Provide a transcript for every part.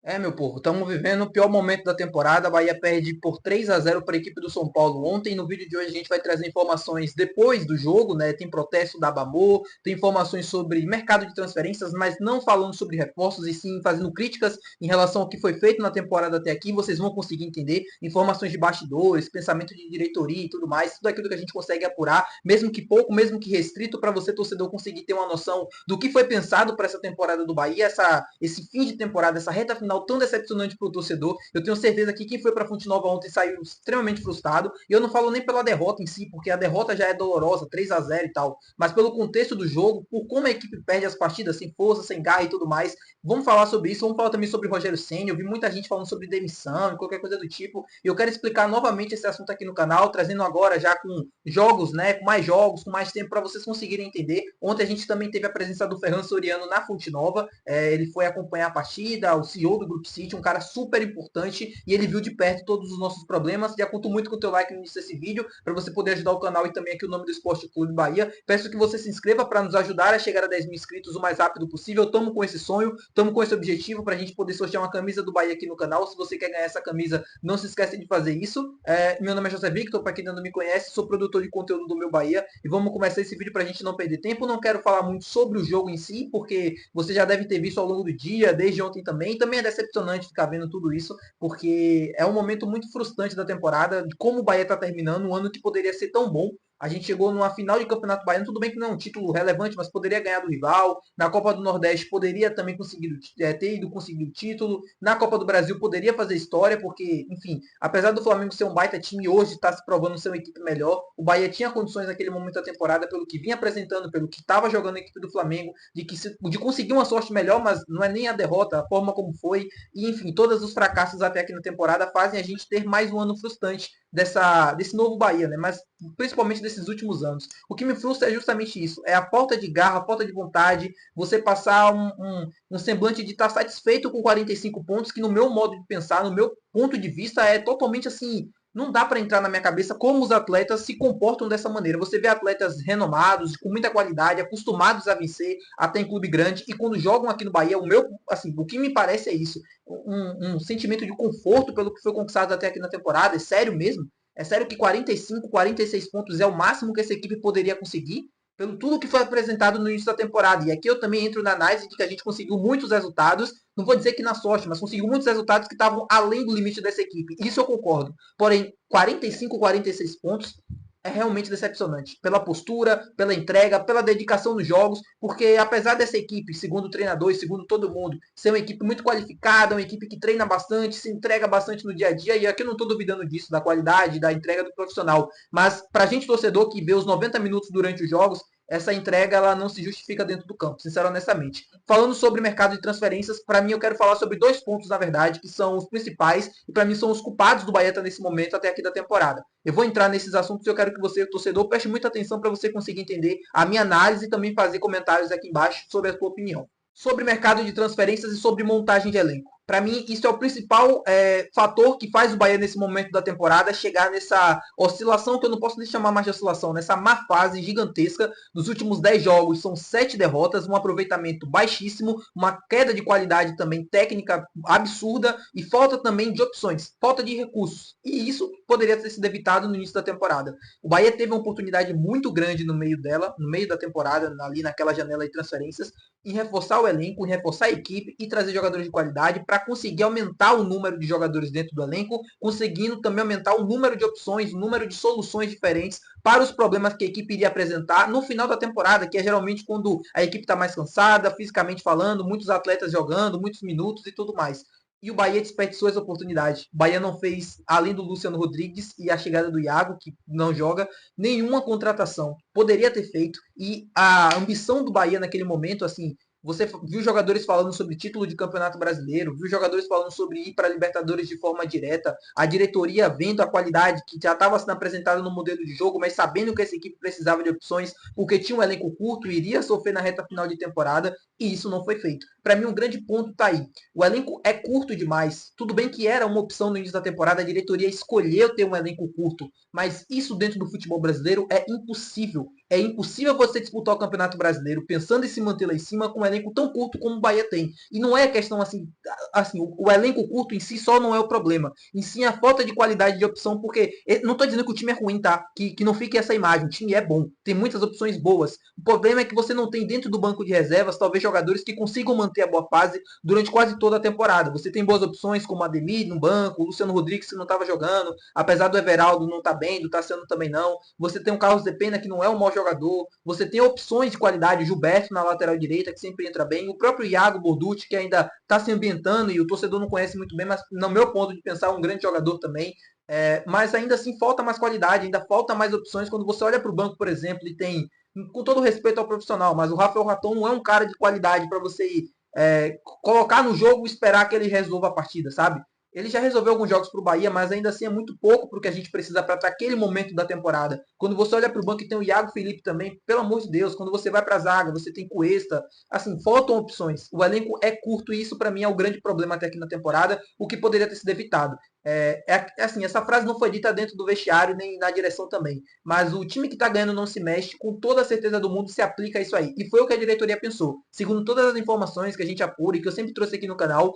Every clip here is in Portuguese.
Meu povo, estamos vivendo o pior momento da temporada. A Bahia perde por 3-0 para a equipe do São Paulo ontem. No vídeo de hoje a gente vai trazer informações depois do jogo, né? Tem protesto da Bamô, tem informações sobre mercado de transferências, mas não falando sobre reforços e sim fazendo críticas em relação ao que foi feito na temporada até aqui. Vocês vão conseguir entender informações de bastidores, pensamento de diretoria e tudo mais, tudo aquilo que a gente consegue apurar, mesmo que pouco, mesmo que restrito, para você, torcedor, conseguir ter uma noção do que foi pensado para essa temporada do Bahia, esse fim de temporada, essa reta final tão decepcionante para o torcedor. Eu tenho certeza que quem foi para a Fonte Nova ontem saiu extremamente frustrado. E eu não falo nem pela derrota em si, porque a derrota já é dolorosa, 3-0 e tal, mas pelo contexto do jogo, por como a equipe perde as partidas sem força, sem garra e tudo mais. Vamos falar sobre isso, vamos falar também sobre o Rogério Ceni. Eu vi muita gente falando sobre demissão e qualquer coisa do tipo. E eu quero explicar novamente esse assunto aqui no canal, trazendo agora já com jogos, né, com mais tempo para vocês conseguirem entender. Ontem a gente também teve a presença do Ferran Soriano na Fonte Nova. Ele foi acompanhar a partida, o CEO do Grupo City, um cara super importante, e ele viu de perto todos os nossos problemas. Já conto muito com o teu like no início desse vídeo, para você poder ajudar o canal e também aqui o nome do Esporte Clube Bahia. Peço que você se inscreva para nos ajudar a chegar a 10 mil inscritos o mais rápido possível. Estamos com esse sonho, estamos com esse objetivo para a gente poder sortear uma camisa do Bahia aqui no canal. Se você quer ganhar essa camisa, não se esqueça de fazer isso. Meu nome é José Victor, para quem ainda não me conhece, sou produtor de conteúdo do Meu Bahia e vamos começar esse vídeo para a gente não perder tempo. Não quero falar muito sobre o jogo em si, porque você já deve ter visto ao longo do dia, desde ontem também. Também é decepcionante ficar vendo tudo isso, porque é um momento muito frustrante da temporada, de como o Bahia está terminando, um ano que poderia ser tão bom. A gente chegou numa final de Campeonato Baiano, tudo bem que não é um título relevante, mas poderia ganhar do rival. Na Copa do Nordeste poderia também ter ido conseguir o título. Na Copa do Brasil poderia fazer história, porque, enfim, apesar do Flamengo ser um baita time, hoje está se provando ser uma equipe melhor. O Bahia tinha condições naquele momento da temporada, pelo que vinha apresentando, pelo que estava jogando a equipe do Flamengo, de conseguir uma sorte melhor, mas não é nem a derrota, a forma como foi. E, enfim, todos os fracassos até aqui na temporada fazem a gente ter mais um ano frustrante desse novo Bahia, né? Mas principalmente desses últimos anos. O que me frustra é justamente isso, é a falta de garra, a falta de vontade, você passar um semblante de estar satisfeito com 45 pontos, que no meu modo de pensar, no meu ponto de vista, é totalmente assim, não dá para entrar na minha cabeça como os atletas se comportam dessa maneira. Você vê atletas renomados, com muita qualidade, acostumados a vencer, até em clube grande, e quando jogam aqui no Bahia, o que me parece é isso, um sentimento de conforto pelo que foi conquistado até aqui na temporada, é sério mesmo? É sério que 45, 46 pontos é o máximo que essa equipe poderia conseguir? Pelo tudo que foi apresentado no início da temporada. E aqui eu também entro na análise de que a gente conseguiu muitos resultados, não vou dizer que na sorte, mas conseguiu muitos resultados que estavam além do limite dessa equipe. Isso eu concordo. Porém, 45, 46 pontos é realmente decepcionante. Pela postura, pela entrega, pela dedicação nos jogos, porque apesar dessa equipe, segundo o treinador e segundo todo mundo, ser uma equipe muito qualificada, uma equipe que treina bastante, se entrega bastante no dia a dia, e aqui eu não estou duvidando disso, da qualidade, da entrega do profissional, mas para a gente torcedor que vê os 90 minutos durante os jogos, essa entrega ela não se justifica dentro do campo, sincero honestamente. Falando sobre mercado de transferências, para mim eu quero falar sobre dois pontos, na verdade, que são os principais e para mim são os culpados do Bahia nesse momento até aqui da temporada. Eu vou entrar nesses assuntos e eu quero que você, torcedor, preste muita atenção para você conseguir entender a minha análise e também fazer comentários aqui embaixo sobre a sua opinião. Sobre mercado de transferências e sobre montagem de elenco. Para mim, isso é o principal fator que faz o Bahia, nesse momento da temporada, chegar nessa oscilação, que eu não posso nem chamar mais de oscilação, nessa má fase gigantesca. Nos últimos 10 jogos, são 7 derrotas, um aproveitamento baixíssimo, uma queda de qualidade também técnica absurda e falta também de opções, falta de recursos. E isso poderia ter sido evitado no início da temporada. O Bahia teve uma oportunidade muito grande no meio dela, no meio da temporada, ali naquela janela de transferências, em reforçar o elenco, em reforçar a equipe e trazer jogadores de qualidade para conseguir aumentar o número de jogadores dentro do elenco, conseguindo também aumentar o número de opções, o número de soluções diferentes para os problemas que a equipe iria apresentar no final da temporada, que é geralmente quando a equipe está mais cansada, fisicamente falando, muitos atletas jogando, muitos minutos e tudo mais. E o Bahia desperdiçou essa oportunidade. O Bahia não fez, além do Luciano Rodrigues e a chegada do Iago, que não joga, nenhuma contratação. Poderia ter feito. E a ambição do Bahia naquele momento, assim, você viu jogadores falando sobre título de campeonato brasileiro, viu jogadores falando sobre ir para a Libertadores de forma direta, a diretoria vendo a qualidade que já estava sendo apresentada no modelo de jogo, mas sabendo que essa equipe precisava de opções, porque tinha um elenco curto e iria sofrer na reta final de temporada, e isso não foi feito. Para mim, um grande ponto está aí. O elenco é curto demais. Tudo bem que era uma opção no início da temporada, a diretoria escolheu ter um elenco curto, mas isso dentro do futebol brasileiro é impossível. É impossível você disputar o Campeonato Brasileiro pensando em se manter lá em cima com um elenco tão curto como o Bahia tem. E não é questão assim, o elenco curto em si só não é o problema. Em si a falta de qualidade de opção, porque não estou dizendo que o time é ruim, tá? Que não fique essa imagem. O time é bom, tem muitas opções boas. O problema é que você não tem dentro do banco de reservas talvez jogadores que consigam manter a boa fase durante quase toda a temporada. Você tem boas opções como o Ademir no banco, o Luciano Rodrigues que não estava jogando, apesar do Everaldo não estar bem, do Tassiano também não. Você tem o Carlos Depena que não é um mau jogador. Você tem opções de qualidade, o Gilberto na lateral direita que sempre entra bem, o próprio Iago Borducci que ainda está se ambientando e o torcedor não conhece muito bem, mas no meu ponto de pensar é um grande jogador também. Mas ainda assim falta mais qualidade, ainda falta mais opções. Quando você olha para o banco, por exemplo, e tem, com todo respeito ao profissional, mas o Rafael Raton não é um cara de qualidade para você colocar no jogo e esperar que ele resolva a partida, sabe? Ele já resolveu alguns jogos para o Bahia, mas ainda assim é muito pouco para o que a gente precisa para estar aquele momento da temporada. Quando você olha para o banco e tem o Iago Felipe também, pelo amor de Deus, quando você vai para a zaga, você tem Cuesta, assim, faltam opções. O elenco é curto e isso para mim é o grande problema até aqui na temporada, o que poderia ter sido evitado. Assim, essa frase não foi dita dentro do vestiário nem na direção também, mas o time que está ganhando não se mexe, com toda a certeza do mundo se aplica a isso aí. E foi o que a diretoria pensou. Segundo todas as informações que a gente apura e que eu sempre trouxe aqui no canal,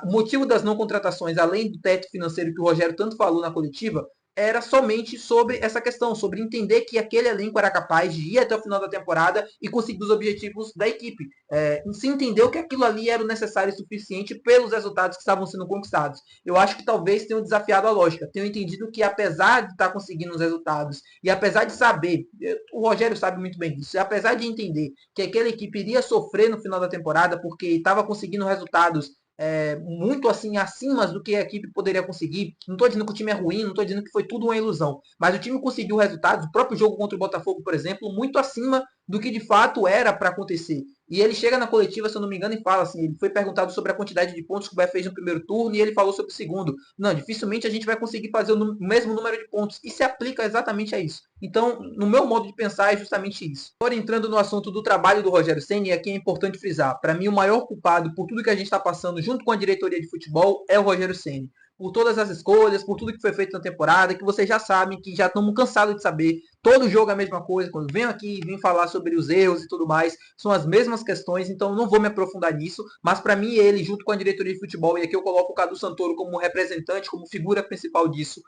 o motivo das não contratações, além do teto financeiro que o Rogério tanto falou na coletiva, era somente sobre essa questão, sobre entender que aquele elenco era capaz de ir até o final da temporada e conseguir os objetivos da equipe. Se entendeu que aquilo ali era o necessário e suficiente pelos resultados que estavam sendo conquistados. Eu acho que talvez tenham desafiado a lógica, tenham entendido que apesar de estar conseguindo os resultados e apesar de saber, o Rogério sabe muito bem disso, e apesar de entender que aquela equipe iria sofrer no final da temporada porque estava conseguindo resultados muito assim acima do que a equipe poderia conseguir. Não estou dizendo que o time é ruim, não estou dizendo que foi tudo uma ilusão, mas o time conseguiu resultados, o próprio jogo contra o Botafogo, por exemplo, muito acima do que de fato era para acontecer. E ele chega na coletiva, se eu não me engano, e fala assim, ele foi perguntado sobre a quantidade de pontos que o Bahia fez no primeiro turno e ele falou sobre o segundo. Não, dificilmente a gente vai conseguir fazer o mesmo número de pontos. E se aplica exatamente a isso. Então, no meu modo de pensar, é justamente isso. Agora, entrando no assunto do trabalho do Rogério Ceni, aqui é importante frisar. Para mim, o maior culpado por tudo que a gente está passando junto com a diretoria de futebol é o Rogério Ceni. Por todas as escolhas, por tudo que foi feito na temporada, que vocês já sabem, que já estamos cansados de saber. Todo jogo é a mesma coisa. Quando venho aqui, vim falar sobre os erros e tudo mais, são as mesmas questões, então não vou me aprofundar nisso. Mas para mim, ele, junto com a diretoria de futebol, e aqui eu coloco o Cadu Santoro como representante, como figura principal disso,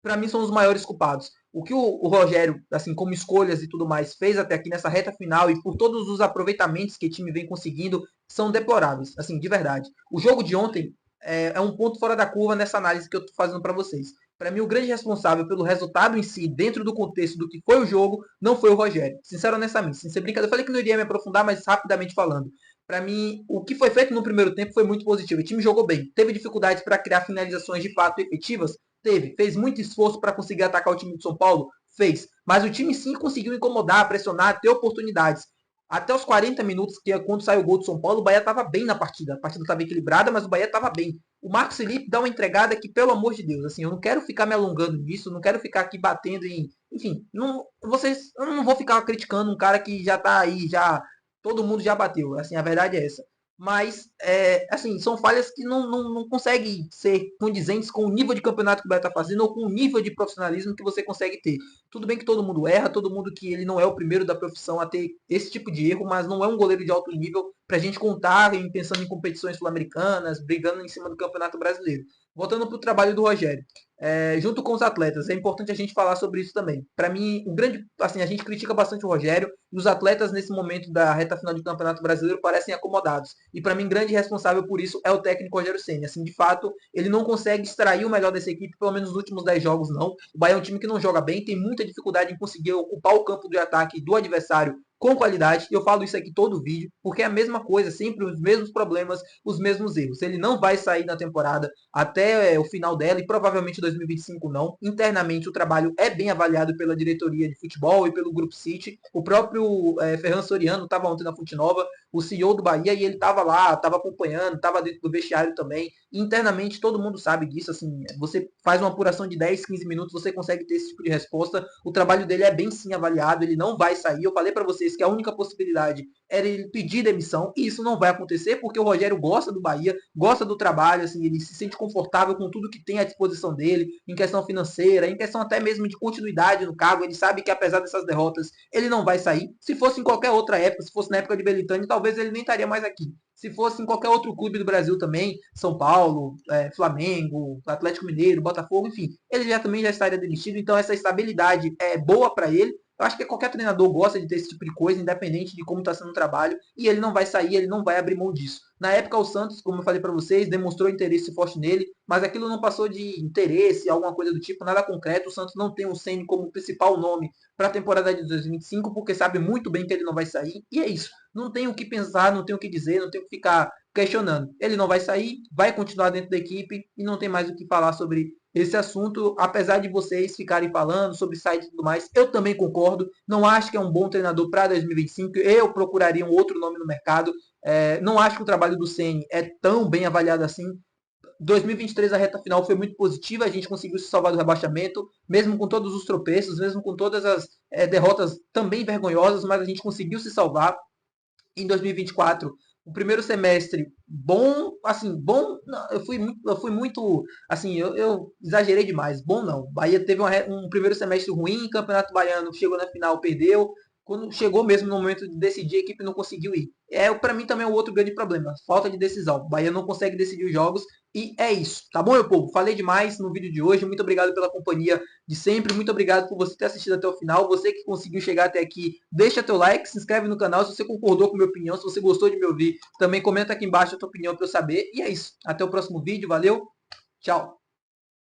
para mim são os maiores culpados. O que o Rogério, assim, como escolhas e tudo mais, fez até aqui nessa reta final e por todos os aproveitamentos que o time vem conseguindo, são deploráveis, assim, de verdade. O jogo de ontem é um ponto fora da curva nessa análise que eu estou fazendo para vocês. Para mim, o grande responsável pelo resultado em si, dentro do contexto do que foi o jogo, não foi o Rogério. Sincero, honestamente. Sem ser brincadeira, eu falei que não iria me aprofundar, mas rapidamente falando. Para mim, o que foi feito no primeiro tempo foi muito positivo. O time jogou bem. Teve dificuldades para criar finalizações de fato efetivas? Teve. Fez muito esforço para conseguir atacar o time de São Paulo? Fez. Mas o time sim conseguiu incomodar, pressionar, ter oportunidades. Até os 40 minutos, que é quando saiu o gol do São Paulo, o Bahia estava bem na partida. A partida estava equilibrada, mas o Bahia estava bem. O Marcos Felipe dá uma entregada que, pelo amor de Deus, assim, eu não quero ficar me alongando nisso, não quero ficar aqui batendo em. Enfim, eu não vou ficar criticando um cara que já tá aí, já. Todo mundo já bateu. Assim, a verdade é essa. Mas, assim, são falhas que não conseguem ser condizentes com o nível de campeonato que o Bahia está fazendo ou com o nível de profissionalismo que você consegue ter. Tudo bem que todo mundo erra, todo mundo que ele não é o primeiro da profissão a ter esse tipo de erro, mas não é um goleiro de alto nível para a gente contar pensando em competições sul-americanas, brigando em cima do Campeonato Brasileiro. Voltando para o trabalho do Rogério. Junto com os atletas, é importante a gente falar sobre isso também. Para mim, um grande, assim, a gente critica bastante o Rogério e os atletas nesse momento da reta final do Campeonato Brasileiro parecem acomodados. E para mim, grande responsável por isso é o técnico Rogério Ceni. Assim, de fato, ele não consegue extrair o melhor dessa equipe, pelo menos nos últimos 10 jogos não. O Bahia é um time que não joga bem, tem muita dificuldade em conseguir ocupar o campo de ataque do adversário com qualidade, e eu falo isso aqui todo vídeo, porque é a mesma coisa, sempre os mesmos problemas, os mesmos erros. Ele não vai sair na temporada até o final dela, e provavelmente 2025 não. Internamente o trabalho é bem avaliado pela diretoria de futebol e pelo Grupo City. O próprio Ferran Soriano estava ontem na Fonte Nova, o CEO do Bahia, e ele estava lá, estava acompanhando, estava dentro do vestiário também. E internamente todo mundo sabe disso, assim, você faz uma apuração de 10, 15 minutos, você consegue ter esse tipo de resposta. O trabalho dele é bem sim avaliado, ele não vai sair. Eu falei para vocês que a única possibilidade era ele pedir demissão, e isso não vai acontecer, porque o Rogério gosta do Bahia, gosta do trabalho, assim, ele se sente confortável com tudo que tem à disposição dele, em questão financeira, em questão até mesmo de continuidade no cargo, ele sabe que apesar dessas derrotas, ele não vai sair. Se fosse em qualquer outra época, se fosse na época de Belitani, talvez ele nem estaria mais aqui. Se fosse em qualquer outro clube do Brasil também, São Paulo, Flamengo, Atlético Mineiro, Botafogo, enfim, ele já também já estaria demitido, então essa estabilidade é boa para ele. Eu acho que qualquer treinador gosta de ter esse tipo de coisa, independente de como está sendo o trabalho, e ele não vai sair, ele não vai abrir mão disso. Na época, o Santos, como eu falei para vocês, demonstrou interesse forte nele, mas aquilo não passou de interesse, alguma coisa do tipo, nada concreto. O Santos não tem o Ceni como principal nome para a temporada de 2025, porque sabe muito bem que ele não vai sair, e é isso. Não tem o que pensar, não tem o que dizer, não tem o que ficar questionando. Ele não vai sair, vai continuar dentro da equipe e não tem mais o que falar sobre esse assunto, apesar de vocês ficarem falando sobre site e tudo mais, eu também concordo. Não acho que é um bom treinador para 2025. Eu procuraria um outro nome no mercado. Não acho que o trabalho do Ceni é tão bem avaliado assim. 2023 a reta final foi muito positiva, a gente conseguiu se salvar do rebaixamento, mesmo com todos os tropeços, mesmo com todas as derrotas também vergonhosas, mas a gente conseguiu se salvar. Em 2024, o primeiro semestre bom, assim, bom, não, eu fui muito, assim, eu exagerei demais, bom não. Bahia teve um primeiro semestre ruim, Campeonato Baiano chegou na final, perdeu. Quando chegou mesmo no momento de decidir, a equipe não conseguiu ir. Para mim também é o outro grande problema, falta de decisão. O Bahia não consegue decidir os jogos e é isso, tá bom, meu povo? Falei demais no vídeo de hoje, muito obrigado pela companhia de sempre, muito obrigado por você ter assistido até o final. Você que conseguiu chegar até aqui, deixa teu like, se inscreve no canal se você concordou com a minha opinião, se você gostou de me ouvir, também comenta aqui embaixo a tua opinião para eu saber. E é isso, até o próximo vídeo, valeu, tchau!